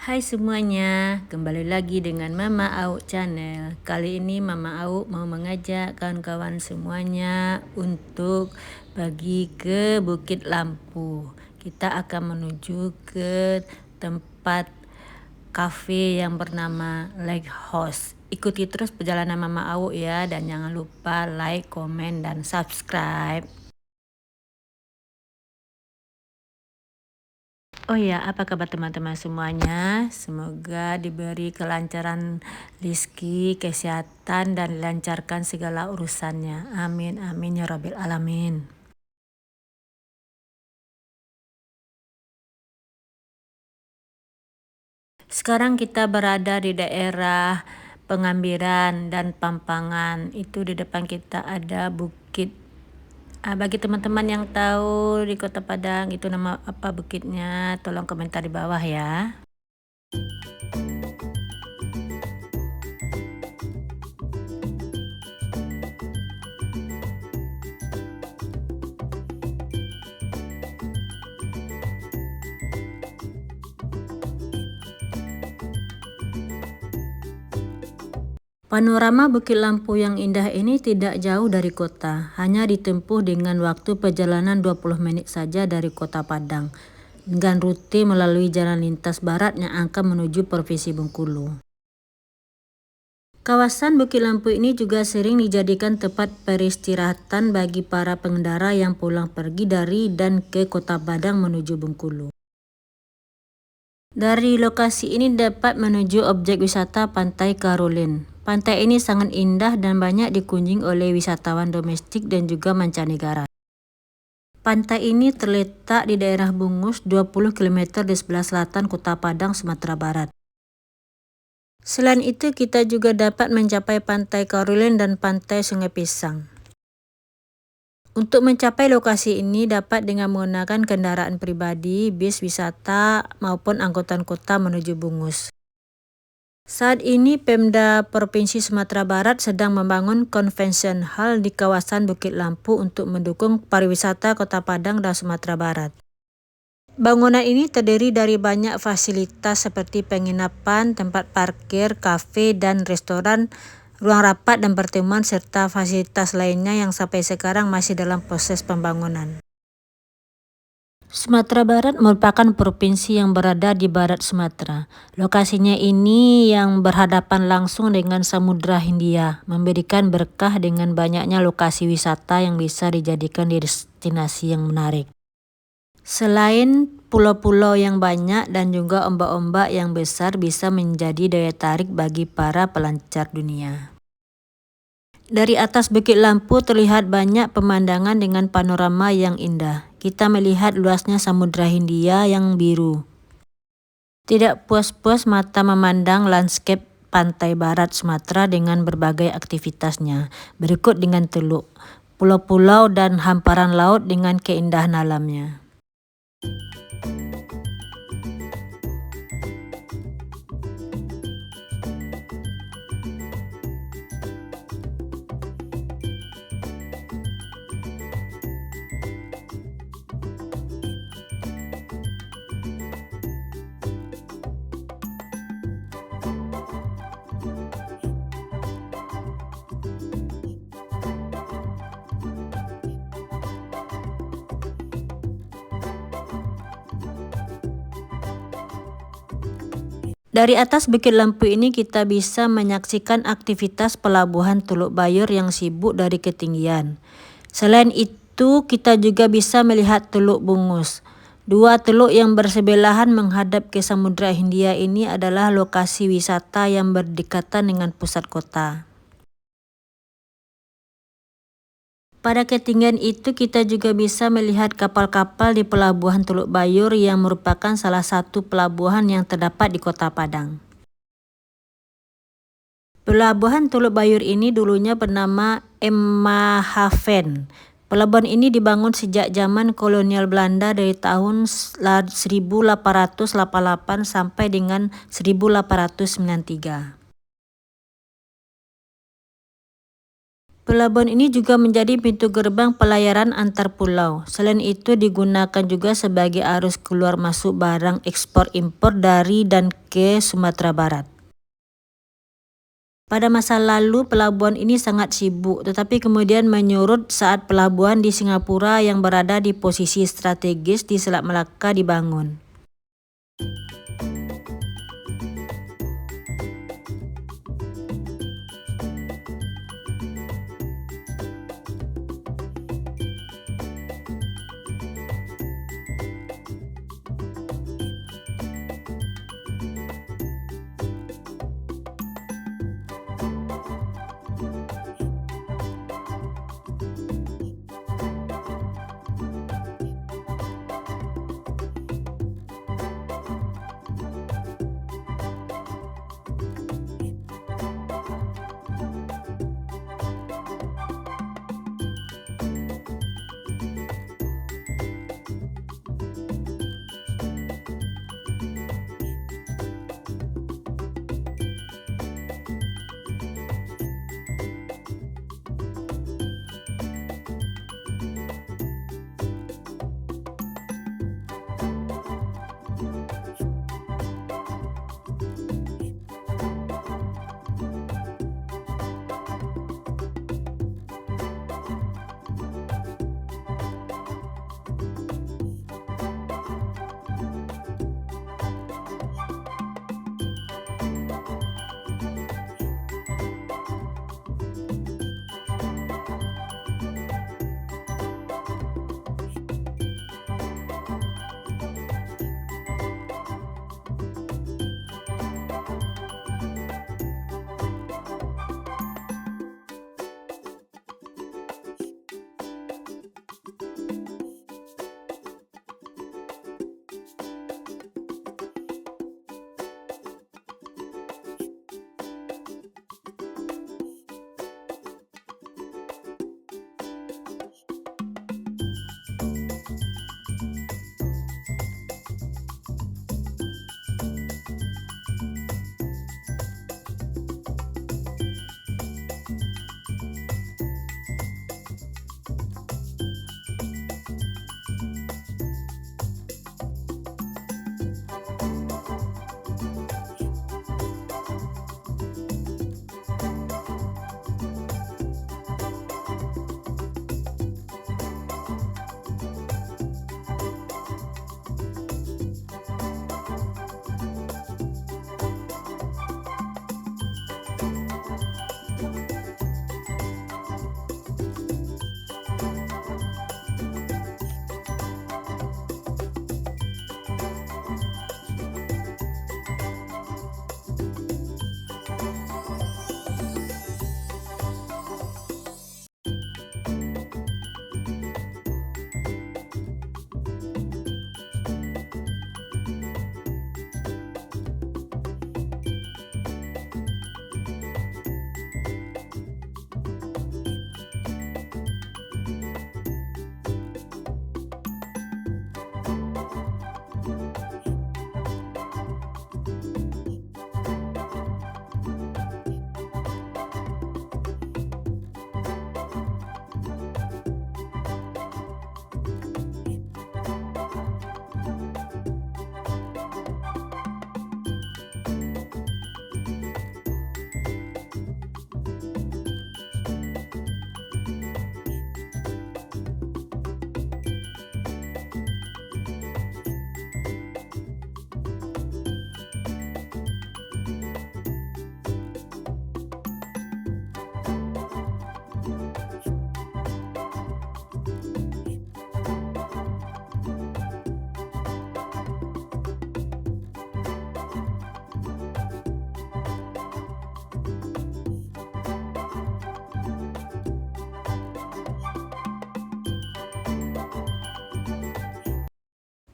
Hai semuanya, kembali lagi dengan Mama Au Channel. Kali ini Mama Au mau mengajak kawan-kawan semuanya untuk pergi ke Bukit Lampu. Kita akan menuju ke tempat kafe yang bernama Lake House. Ikuti terus perjalanan Mama Au ya, dan jangan lupa like, komen, dan subscribe. Oh ya, apa kabar teman-teman semuanya? Semoga diberi kelancaran rezeki, kesehatan, dan dilancarkan segala urusannya. Amin, amin ya Rabbil Alamin. Sekarang kita berada di daerah Pengambiran dan Pampangan. Itu di depan kita ada bukit. Bagi teman-teman yang tahu di Kota Padang itu nama apa bukitnya, tolong komentar di bawah ya. Panorama Bukit Lampu yang indah ini tidak jauh dari kota, hanya ditempuh dengan waktu perjalanan 20 menit saja dari Kota Padang, dengan rute melalui jalan lintas barat yang akan menuju Provinsi Bengkulu. Kawasan Bukit Lampu ini juga sering dijadikan tempat peristirahatan bagi para pengendara yang pulang pergi dari dan ke Kota Padang menuju Bengkulu. Dari lokasi ini dapat menuju objek wisata Pantai Karolin. Pantai ini sangat indah dan banyak dikunjungi oleh wisatawan domestik dan juga mancanegara. Pantai ini terletak di daerah Bungus, 20 km di sebelah selatan Kota Padang, Sumatera Barat. Selain itu, kita juga dapat mencapai Pantai Karolin dan Pantai Sungai Pisang. Untuk mencapai lokasi ini dapat dengan menggunakan kendaraan pribadi, bis wisata, maupun angkutan kota menuju Bungus. Saat ini Pemda Provinsi Sumatera Barat sedang membangun convention hall di kawasan Bukit Lampu untuk mendukung pariwisata Kota Padang dan Sumatera Barat. Bangunan ini terdiri dari banyak fasilitas seperti penginapan, tempat parkir, kafe, dan restoran, ruang rapat dan pertemuan, serta fasilitas lainnya yang sampai sekarang masih dalam proses pembangunan. Sumatera Barat merupakan provinsi yang berada di barat Sumatera. Lokasinya ini yang berhadapan langsung dengan Samudra Hindia, memberikan berkah dengan banyaknya lokasi wisata yang bisa dijadikan destinasi yang menarik. Selain pulau-pulau yang banyak dan juga ombak-ombak yang besar bisa menjadi daya tarik bagi para pelancar dunia. Dari atas Bukit Lampu terlihat banyak pemandangan dengan panorama yang indah. Kita melihat luasnya Samudra Hindia yang biru. Tidak puas-puas mata memandang lanskap pantai barat Sumatera dengan berbagai aktivitasnya. Berikut dengan teluk, pulau-pulau dan hamparan laut dengan keindahan alamnya. Dari atas Bukit Lampu ini kita bisa menyaksikan aktivitas pelabuhan Teluk Bayur yang sibuk dari ketinggian. Selain itu, kita juga bisa melihat Teluk Bungus. Dua teluk yang bersebelahan menghadap ke Samudra Hindia ini adalah lokasi wisata yang berdekatan dengan pusat kota. Pada ketinggian itu kita juga bisa melihat kapal-kapal di Pelabuhan Teluk Bayur yang merupakan salah satu pelabuhan yang terdapat di Kota Padang. Pelabuhan Teluk Bayur ini dulunya bernama Emma Haven. Pelabuhan ini dibangun sejak zaman kolonial Belanda dari tahun 1888 sampai dengan 1893. Pelabuhan ini juga menjadi pintu gerbang pelayaran antar pulau. Selain itu digunakan juga sebagai arus keluar masuk barang ekspor impor dari dan ke Sumatera Barat. Pada masa lalu pelabuhan ini sangat sibuk, tetapi kemudian menyurut saat pelabuhan di Singapura yang berada di posisi strategis di Selat Melaka dibangun.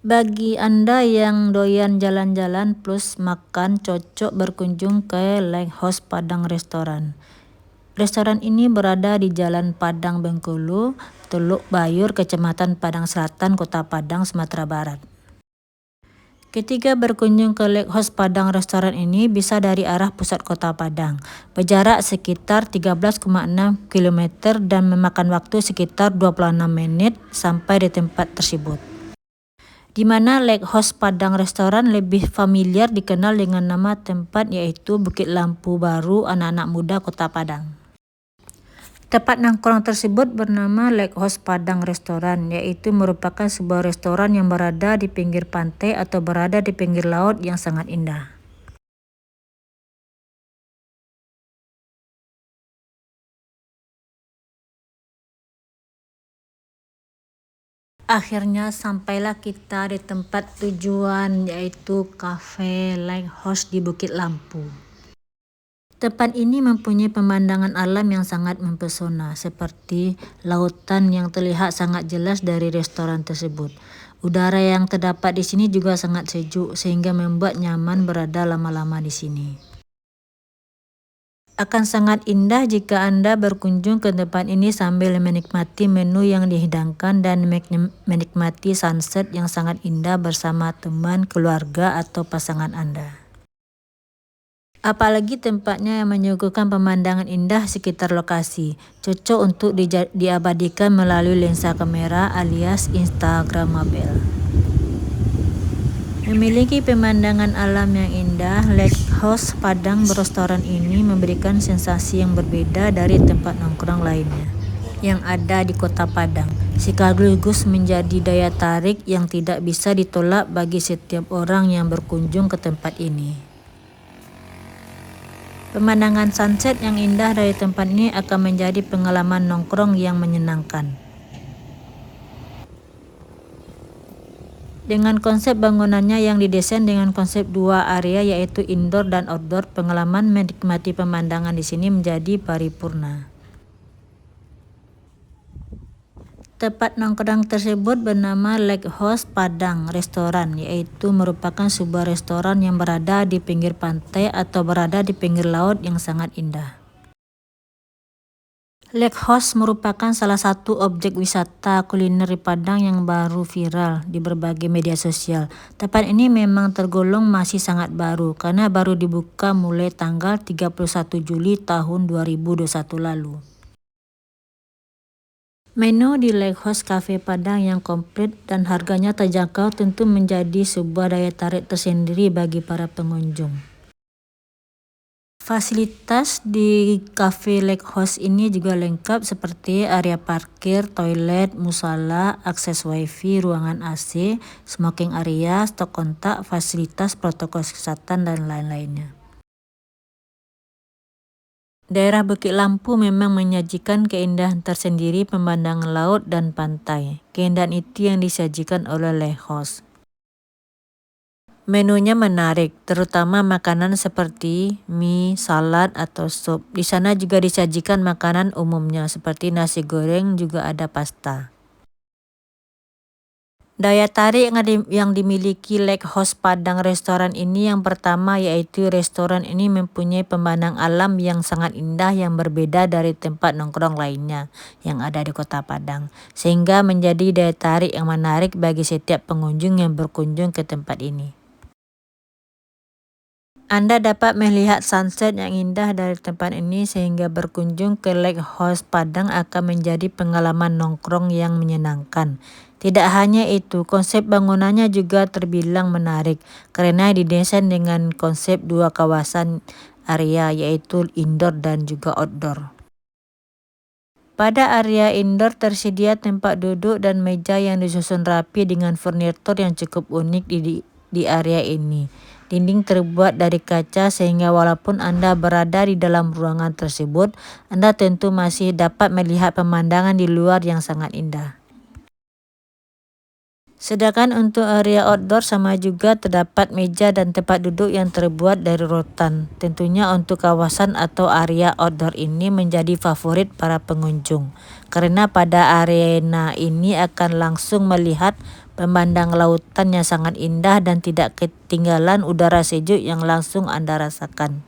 Bagi Anda yang doyan jalan-jalan plus makan, cocok berkunjung ke Lighthouse Padang Restoran. Restoran ini berada di Jalan Padang Bengkulu, Teluk Bayur, Kecamatan Padang Selatan, Kota Padang, Sumatera Barat. Ketika berkunjung ke Lake House Padang, restoran ini bisa dari arah pusat kota Padang, berjarak sekitar 13,6 km dan memakan waktu sekitar 26 menit sampai di tempat tersebut. Di mana Lake House Padang restoran lebih familiar dikenal dengan nama tempat yaitu Bukit Lampu Baru Anak-anak Muda Kota Padang. Tempat nongkrong tersebut bernama Lake House Padang Restoran, yaitu merupakan sebuah restoran yang berada di pinggir pantai atau berada di pinggir laut yang sangat indah. Akhirnya sampailah kita di tempat tujuan, yaitu Cafe Lake House di Bukit Lampu. Tempat ini mempunyai pemandangan alam yang sangat mempesona, seperti lautan yang terlihat sangat jelas dari restoran tersebut. Udara yang terdapat di sini juga sangat sejuk, sehingga membuat nyaman berada lama-lama di sini. Akan sangat indah jika Anda berkunjung ke tempat ini sambil menikmati menu yang dihidangkan dan menikmati sunset yang sangat indah bersama teman, keluarga, atau pasangan Anda. Apalagi tempatnya yang menyuguhkan pemandangan indah sekitar lokasi, cocok untuk diabadikan melalui lensa kamera alias Instagramable. Memiliki pemandangan alam yang indah, Lake House Padang restoran ini memberikan sensasi yang berbeda dari tempat nongkrong lainnya yang ada di kota Padang, sekaligus menjadi daya tarik yang tidak bisa ditolak bagi setiap orang yang berkunjung ke tempat ini. Pemandangan sunset yang indah dari tempat ini akan menjadi pengalaman nongkrong yang menyenangkan. Dengan konsep bangunannya yang didesain dengan konsep dua area yaitu indoor dan outdoor, pengalaman menikmati pemandangan di sini menjadi paripurna. Tempat nongkrong tersebut bernama Lake House Padang Restoran, yaitu merupakan sebuah restoran yang berada di pinggir pantai atau berada di pinggir laut yang sangat indah. Lake House merupakan salah satu objek wisata kuliner di Padang yang baru viral di berbagai media sosial. Tempat ini memang tergolong masih sangat baru karena baru dibuka mulai tanggal 31 Juli tahun 2021 lalu. Menu di Lake House Cafe Padang yang komplit dan harganya terjangkau tentu menjadi sebuah daya tarik tersendiri bagi para pengunjung. Fasilitas di Cafe Lake House ini juga lengkap seperti area parkir, toilet, musala, akses wifi, ruangan AC, smoking area, stok kontak, fasilitas protokol kesehatan, dan lain-lainnya. Daerah Bukit Lampu memang menyajikan keindahan tersendiri pemandangan laut dan pantai. Keindahan itu yang disajikan oleh Lake House. Menunya menarik, terutama makanan seperti mie, salad, atau sup. Di sana juga disajikan makanan umumnya seperti nasi goreng, juga ada pasta. Daya tarik yang dimiliki Lake House Padang restoran ini yang pertama yaitu restoran ini mempunyai pemandangan alam yang sangat indah yang berbeda dari tempat nongkrong lainnya yang ada di kota Padang, sehingga menjadi daya tarik yang menarik bagi setiap pengunjung yang berkunjung ke tempat ini. Anda dapat melihat sunset yang indah dari tempat ini sehingga berkunjung ke Lake House Padang akan menjadi pengalaman nongkrong yang menyenangkan. Tidak hanya itu, konsep bangunannya juga terbilang menarik karena didesain dengan konsep dua kawasan area yaitu indoor dan juga outdoor. Pada area indoor tersedia tempat duduk dan meja yang disusun rapi dengan furnitur yang cukup unik di area ini. Dinding terbuat dari kaca sehingga walaupun Anda berada di dalam ruangan tersebut, Anda tentu masih dapat melihat pemandangan di luar yang sangat indah. Sedangkan untuk area outdoor sama juga terdapat meja dan tempat duduk yang terbuat dari rotan. Tentunya untuk kawasan atau area outdoor ini menjadi favorit para pengunjung. Karena pada arena ini akan langsung melihat pemandangan lautan yang sangat indah dan tidak ketinggalan udara sejuk yang langsung Anda rasakan.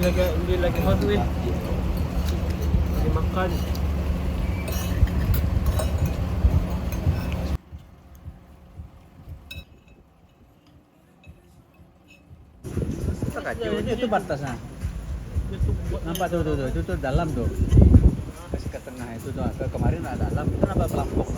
Hindi lagi hot wheel. Hindi makan. Itu batasnya. Nampak tuh, itu dalam tuh. Kasih ke tengah itu tuh. Kemarin ada dalam, itu nambah pelampung.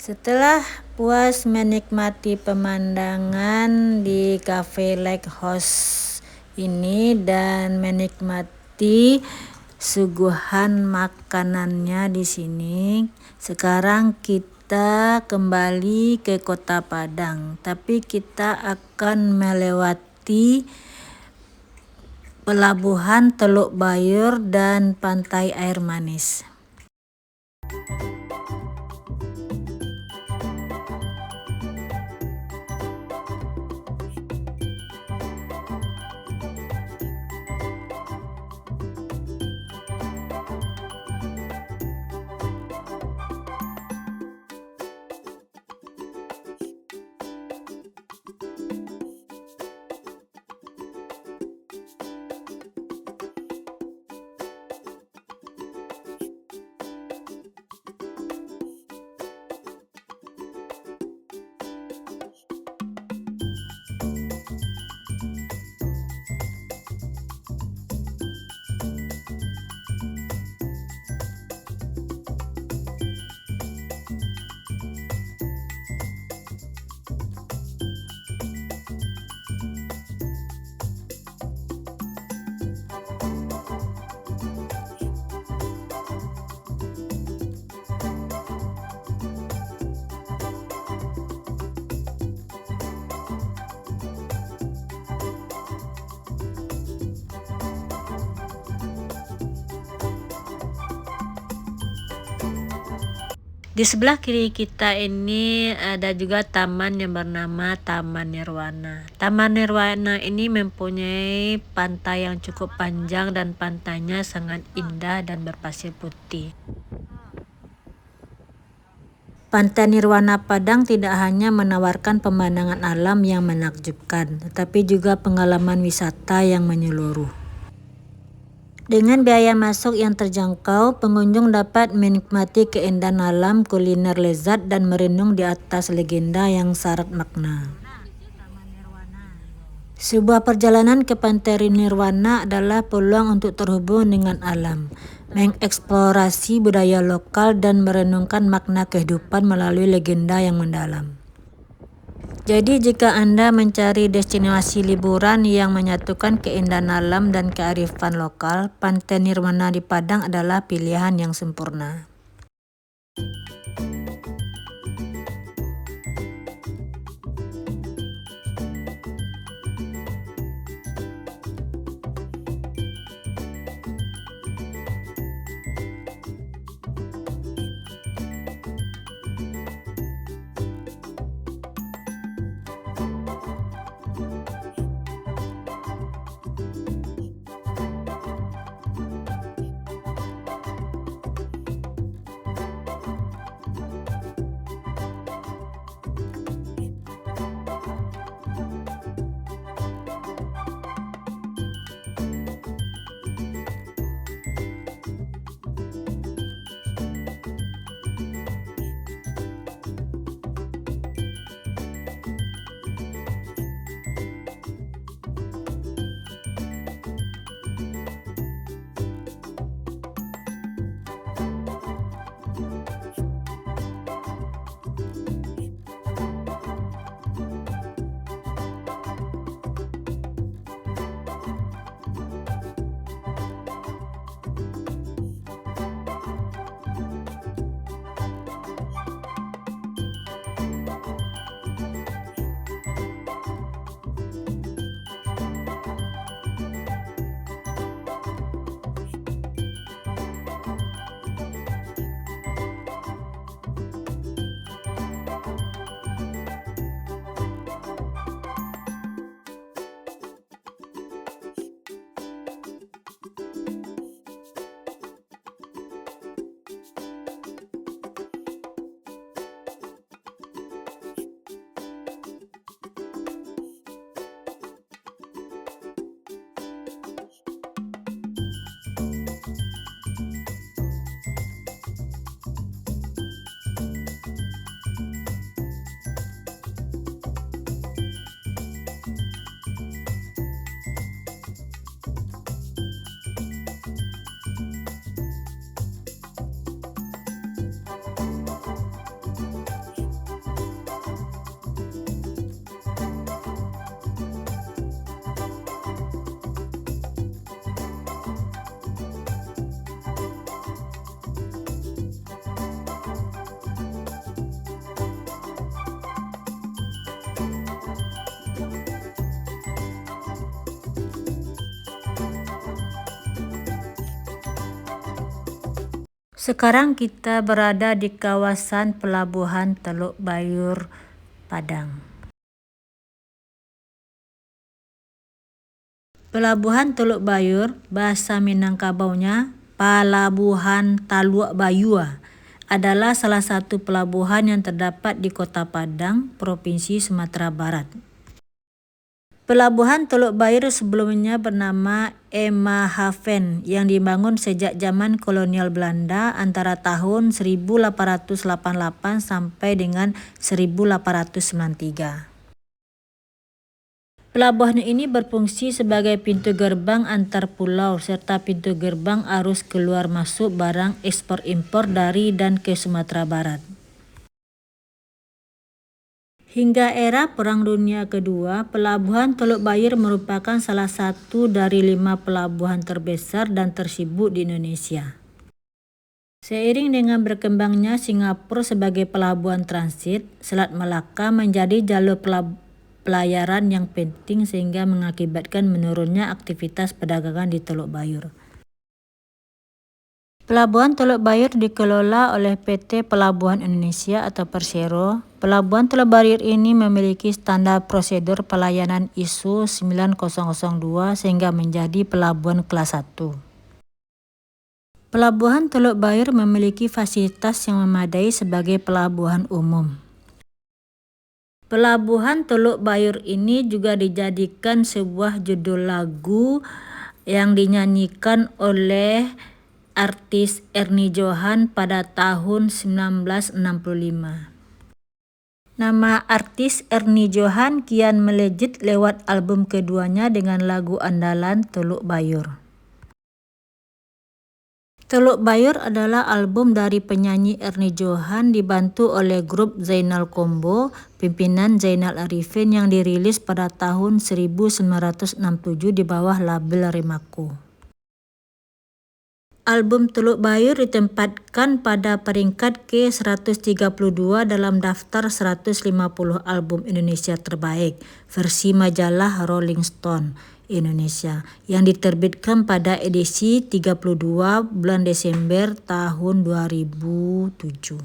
Setelah puas menikmati pemandangan di Cafe Lighthouse ini dan menikmati suguhan makanannya di sini, sekarang kita kembali ke Kota Padang, tapi kita akan melewati Pelabuhan Teluk Bayur dan Pantai Air Manis. Di sebelah kiri kita ini ada juga taman yang bernama Taman Nirwana. Taman Nirwana ini mempunyai pantai yang cukup panjang dan pantainya sangat indah dan berpasir putih. Pantai Nirwana Padang tidak hanya menawarkan pemandangan alam yang menakjubkan, tetapi juga pengalaman wisata yang menyeluruh. Dengan biaya masuk yang terjangkau, pengunjung dapat menikmati keindahan alam, kuliner lezat, dan merenung di atas legenda yang syarat makna. Sebuah perjalanan ke Pantai Nirwana adalah peluang untuk terhubung dengan alam, mengeksplorasi budaya lokal, dan merenungkan makna kehidupan melalui legenda yang mendalam. Jadi jika Anda mencari destinasi liburan yang menyatukan keindahan alam dan kearifan lokal, Pantai Nirwana di Padang adalah pilihan yang sempurna. Sekarang kita berada di kawasan Pelabuhan Teluk Bayur, Padang. Pelabuhan Teluk Bayur, bahasa Minangkabaunya Palabuhan Taluk Bayua, adalah salah satu pelabuhan yang terdapat di Kota Padang, Provinsi Sumatera Barat. Pelabuhan Teluk Bayur sebelumnya bernama Eemshaven yang dibangun sejak zaman kolonial Belanda antara tahun 1888 sampai dengan 1893. Pelabuhan ini berfungsi sebagai pintu gerbang antar pulau serta pintu gerbang arus keluar masuk barang ekspor impor dari dan ke Sumatera Barat. Hingga era Perang Dunia Kedua, Pelabuhan Teluk Bayur merupakan salah satu dari 5 pelabuhan terbesar dan tersibuk di Indonesia. Seiring dengan berkembangnya Singapura sebagai pelabuhan transit, Selat Melaka menjadi jalur pelayaran yang penting sehingga mengakibatkan menurunnya aktivitas perdagangan di Teluk Bayur. Pelabuhan Teluk Bayur dikelola oleh PT Pelabuhan Indonesia atau Persero. Pelabuhan Teluk Bayur ini memiliki standar prosedur pelayanan ISO 9002 sehingga menjadi pelabuhan kelas 1. Pelabuhan Teluk Bayur memiliki fasilitas yang memadai sebagai pelabuhan umum. Pelabuhan Teluk Bayur ini juga dijadikan sebuah judul lagu yang dinyanyikan oleh artis Ernie Johan pada tahun 1965. Nama artis Ernie Johan kian melejit lewat album keduanya dengan lagu andalan Teluk Bayur. Teluk Bayur adalah album dari penyanyi Ernie Johan dibantu oleh grup Zainal Combo, pimpinan Zainal Arifin yang dirilis pada tahun 1967 di bawah label Remaco. Album Teluk Bayur ditempatkan pada peringkat ke-132 dalam daftar 150 album Indonesia terbaik versi majalah Rolling Stone Indonesia yang diterbitkan pada edisi 32 bulan Desember tahun 2007.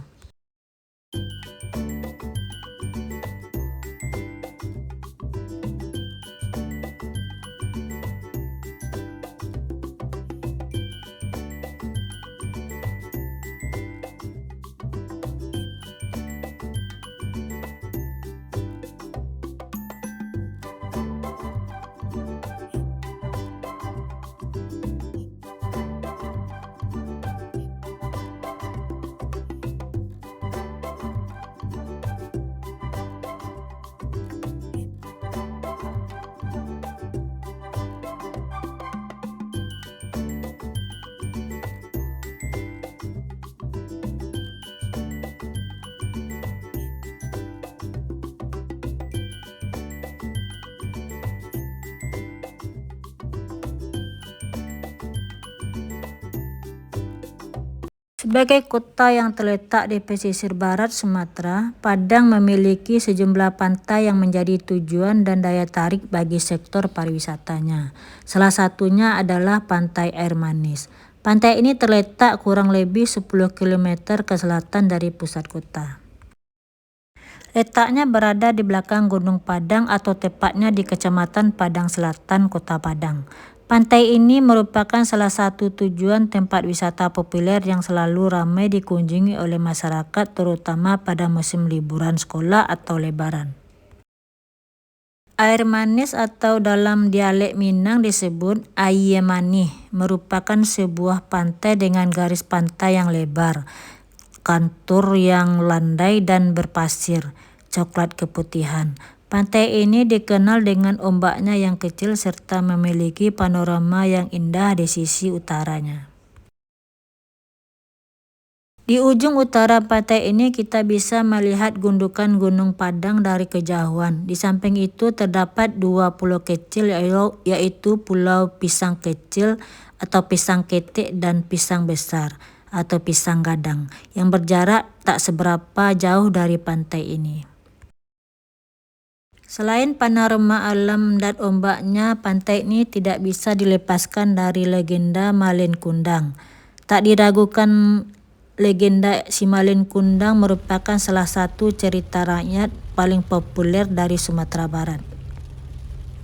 Sebagai kota yang terletak di pesisir barat Sumatera, Padang memiliki sejumlah pantai yang menjadi tujuan dan daya tarik bagi sektor pariwisatanya. Salah satunya adalah Pantai Air Manis. Pantai ini terletak kurang lebih 10 km ke selatan dari pusat kota. Letaknya berada di belakang Gunung Padang atau tepatnya di Kecamatan Padang Selatan, Kota Padang. Pantai ini merupakan salah satu tujuan tempat wisata populer yang selalu ramai dikunjungi oleh masyarakat terutama pada musim liburan sekolah atau lebaran. Air Manis atau dalam dialek Minang disebut Aie Manih merupakan sebuah pantai dengan garis pantai yang lebar, kontur yang landai dan berpasir coklat keputihan. Pantai ini dikenal dengan ombaknya yang kecil serta memiliki panorama yang indah di sisi utaranya. Di ujung utara pantai ini kita bisa melihat gundukan Gunung Padang dari kejauhan. Di samping itu terdapat 2 pulau kecil yaitu Pulau Pisang Kecil atau Pisang Ketek dan Pisang Besar atau Pisang Gadang yang berjarak tak seberapa jauh dari pantai ini. Selain panorama alam dan ombaknya, pantai ini tidak bisa dilepaskan dari legenda Malin Kundang. Tak diragukan Legenda Simalin Kundang merupakan salah satu cerita rakyat paling populer dari Sumatera Barat.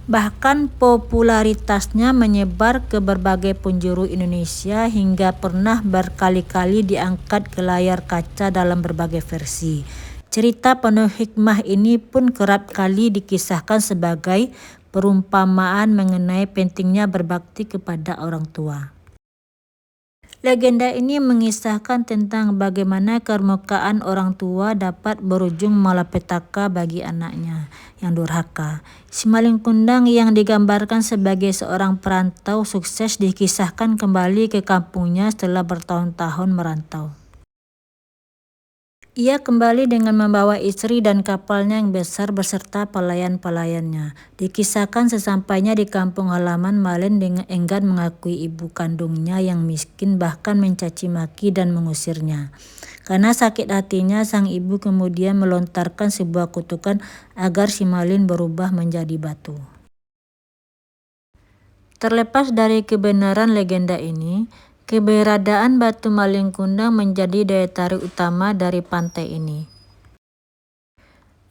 Bahkan popularitasnya menyebar ke berbagai penjuru Indonesia hingga pernah berkali-kali diangkat ke layar kaca dalam berbagai versi. Cerita penuh hikmah ini pun kerap kali dikisahkan sebagai perumpamaan mengenai pentingnya berbakti kepada orang tua. Legenda ini mengisahkan tentang bagaimana kemermukaan orang tua dapat berujung malapetaka bagi anaknya yang durhaka. Simalin Kundang yang digambarkan sebagai seorang perantau sukses dikisahkan kembali ke kampungnya setelah bertahun-tahun merantau. Ia kembali dengan membawa istri dan kapalnya yang besar beserta pelayan-pelayannya. Dikisahkan sesampainya di kampung halaman, Malin dengan enggan mengakui ibu kandungnya yang miskin, bahkan mencaci maki dan mengusirnya. Karena sakit hatinya, sang ibu kemudian melontarkan sebuah kutukan agar si Malin berubah menjadi batu. Terlepas dari kebenaran legenda ini, keberadaan Batu Malin Kundang menjadi daya tarik utama dari pantai ini.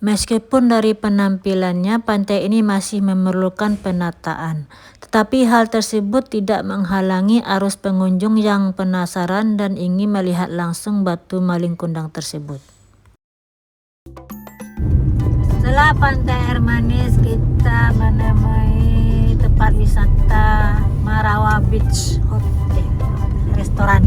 Meskipun dari penampilannya pantai ini masih memerlukan penataan, tetapi hal tersebut tidak menghalangi arus pengunjung yang penasaran dan ingin melihat langsung Batu Malin Kundang tersebut. Setelah pantai air manis, kita menemui tempat wisata Marawa Beach Hotel restoran.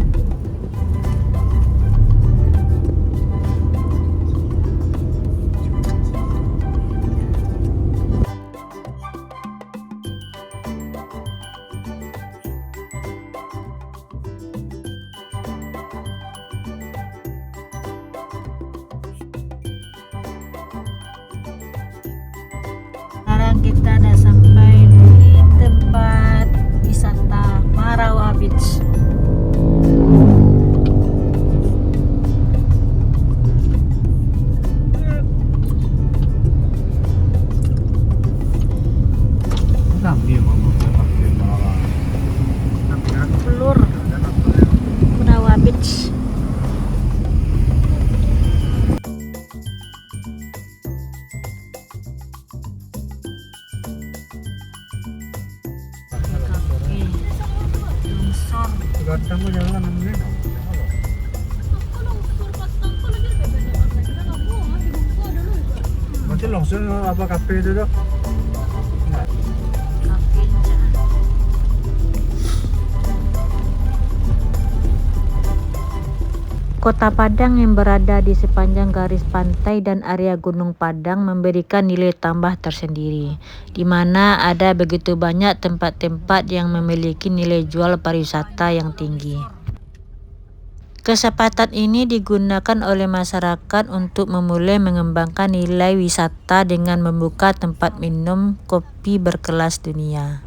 Sekarang kita udah sampai di tempat wisata Marawa Beach. Pelur Marawa Beach. Berarti longsor apa kafe itu tuh? Kota Padang yang berada di sepanjang garis pantai dan area Gunung Padang memberikan nilai tambah tersendiri, di mana ada begitu banyak tempat-tempat yang memiliki nilai jual pariwisata yang tinggi. Kesempatan ini digunakan oleh masyarakat untuk memulai mengembangkan nilai wisata dengan membuka tempat minum kopi berkelas dunia.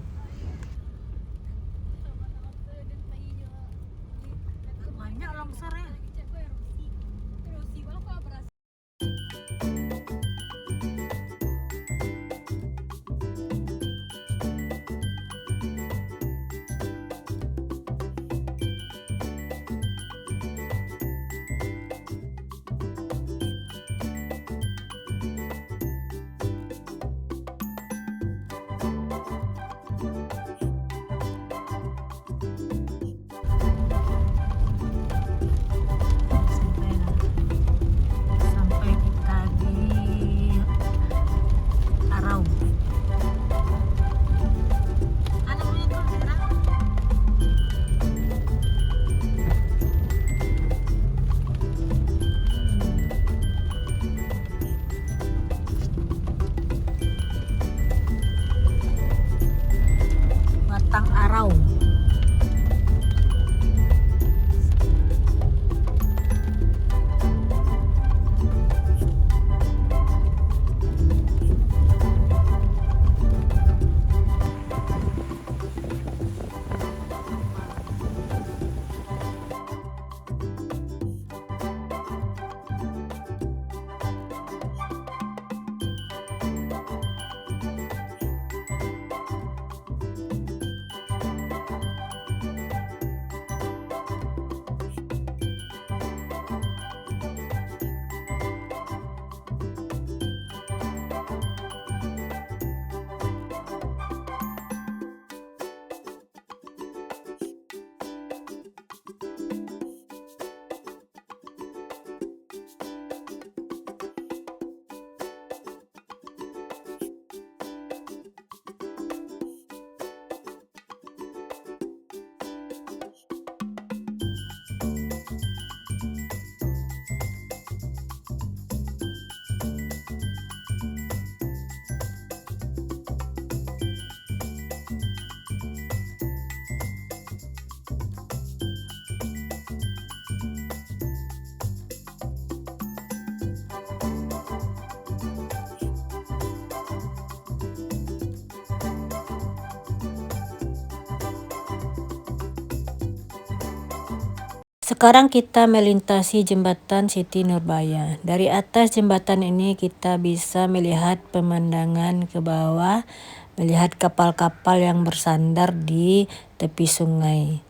Sekarang kita melintasi jembatan Siti Nurbaya. Dari atas jembatan ini kita bisa melihat pemandangan ke bawah, melihat kapal-kapal yang bersandar di tepi sungai.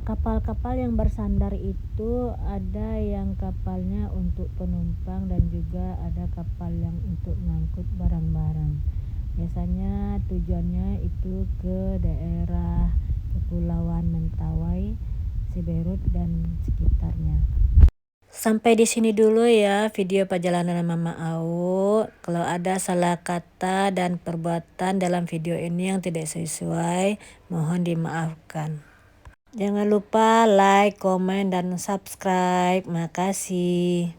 Kapal-kapal yang bersandar itu ada yang kapalnya untuk penumpang dan juga ada kapal yang untuk mengangkut barang-barang. Biasanya tujuannya itu ke daerah Kepulauan Mentawai, Siberut dan sekitarnya. Sampai di sini dulu ya video perjalanan Mama Au. Kalau ada salah kata dan perbuatan dalam video ini yang tidak sesuai, mohon dimaafkan. Jangan lupa like, komen, dan subscribe. Makasih.